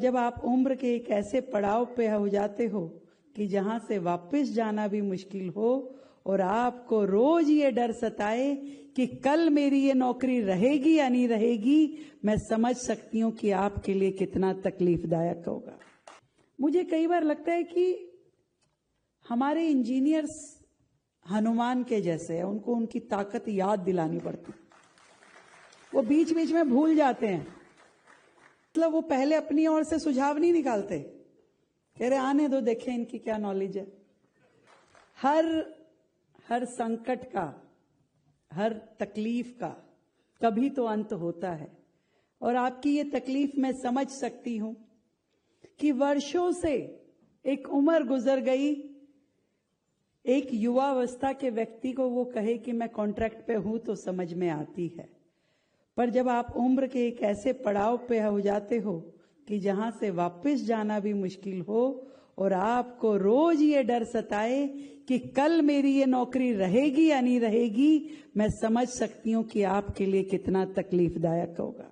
जब आप उम्र के एक ऐसे पड़ाव पे हो जाते हो कि जहां से वापस जाना भी मुश्किल हो और आपको रोज ये डर सताए कि कल मेरी ये नौकरी रहेगी या नहीं रहेगी, मैं समझ सकती हूं कि आपके लिए कितना तकलीफदायक होगा। मुझे कई बार लगता है कि हमारे इंजीनियर्स हनुमान के जैसे हैं, उनको उनकी ताकत याद दिलानी पड़ती। वो बीच बीच में भूल जाते हैं, मतलब वो पहले अपनी ओर से सुझाव नहीं निकालते, कह रहे आने दो, देखें इनकी क्या नॉलेज है। हर संकट का, हर तकलीफ का कभी तो अंत होता है। और आपकी ये तकलीफ मैं समझ सकती हूं कि वर्षों से एक उम्र गुजर गई, एक युवावस्था के व्यक्ति को वो कहे कि मैं कॉन्ट्रैक्ट पे हूं तो समझ में आती है, पर जब आप उम्र के एक ऐसे पड़ाव पे हो जाते हो कि जहां से वापस जाना भी मुश्किल हो और आपको रोज ये डर सताए कि कल मेरी ये नौकरी रहेगी या नहीं रहेगी, मैं समझ सकती हूं कि आपके लिए कितना तकलीफदायक होगा।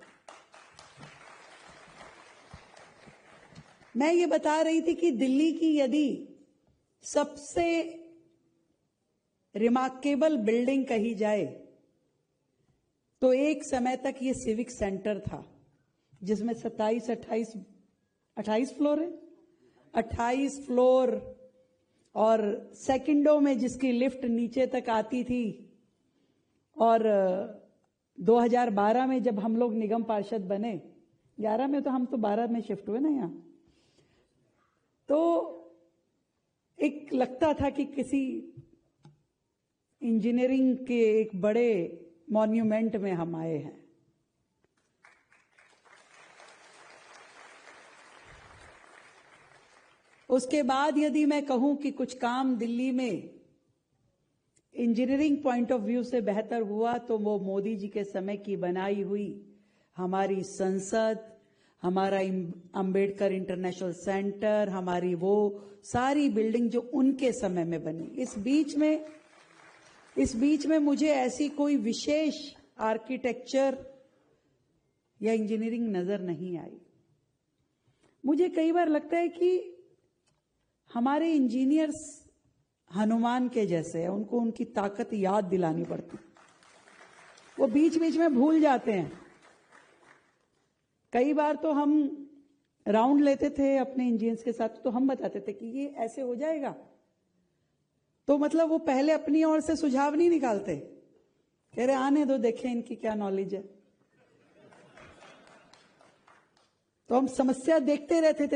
मैं ये बता रही थी कि दिल्ली की यदि सबसे रिमार्केबल बिल्डिंग कही जाए तो एक समय तक ये सिविक सेंटर था, जिसमें 28 फ्लोर है, 28 फ्लोर, और सेकंडों में जिसकी लिफ्ट नीचे तक आती थी। और 2012 में जब हम लोग निगम पार्षद बने, 11 में तो हम तो 12 में शिफ्ट हुए ना यहाँ, तो एक लगता था कि किसी इंजीनियरिंग के एक बड़े मॉन्यूमेंट में हम आए हैं। उसके बाद यदि मैं कहूं कि कुछ काम दिल्ली में इंजीनियरिंग पॉइंट ऑफ व्यू से बेहतर हुआ, तो वो मोदी जी के समय की बनाई हुई हमारी संसद, हमारा अंबेडकर इंटरनेशनल सेंटर, हमारी वो सारी बिल्डिंग जो उनके समय में बनी। इस बीच में मुझे ऐसी कोई विशेष आर्किटेक्चर या इंजीनियरिंग नजर नहीं आई। मुझे कई बार लगता है कि हमारे इंजीनियर्स हनुमान के जैसे हैं, उनको उनकी ताकत याद दिलानी पड़ती। वो बीच बीच में भूल जाते हैं। कई बार तो हम राउंड लेते थे अपने इंजीनियर्स के साथ, तो हम बताते थे कि ये ऐसे हो जाएगा, तो मतलब वो पहले अपनी ओर से सुझाव नहीं निकालते, कह रहे आने दो, देखें इनकी क्या नॉलेज है। तो हम समस्या देखते रहते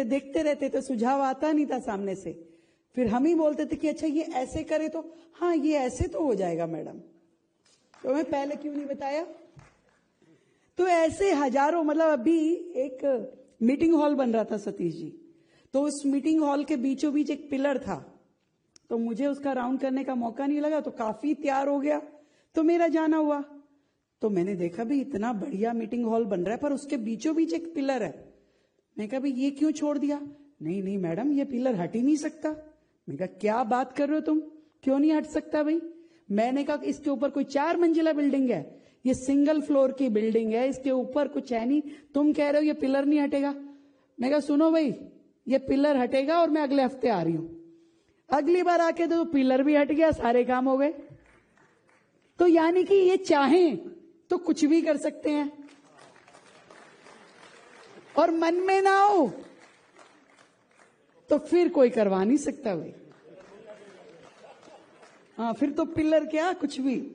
थे, सुझाव आता नहीं था सामने से। फिर हम ही बोलते थे कि अच्छा ये ऐसे करे तो, हाँ ये ऐसे तो हो जाएगा मैडम, तो मैं पहले क्यों नहीं बताया। तो ऐसे हजारों, मतलब अभी एक मीटिंग हॉल बन रहा था सतीश जी, तो उस मीटिंग हॉल के बीचों बीच एक पिलर था, तो मुझे उसका राउंड करने का मौका नहीं लगा, तो काफी तैयार हो गया, तो मेरा जाना हुआ। तो मैंने देखा भी इतना बढ़िया मीटिंग हॉल बन रहा है, पर उसके बीचों बीच एक पिलर है। मैं कहा भाई ये क्यों छोड़ दिया? नहीं मैडम, ये पिलर हट ही नहीं सकता। मैं कहा क्या बात कर रहे हो तुम, क्यों नहीं हट सकता भाई? मैंने कहा इसके ऊपर कोई 4 मंजिला बिल्डिंग है, ये सिंगल फ्लोर की बिल्डिंग है, इसके ऊपर कुछ है नहीं, तुम कह रहे हो ये पिलर नहीं हटेगा। मैं कहा सुनो भाई, ये पिलर हटेगा और मैं अगले हफ्ते आ रही हूं। अगली बार आके तो पिलर भी हट गया, सारे काम हो गए। तो यानी कि ये चाहें तो कुछ भी कर सकते हैं, और मन में ना हो तो फिर कोई करवा नहीं सकता भाई। हाँ, फिर तो पिलर क्या कुछ भी।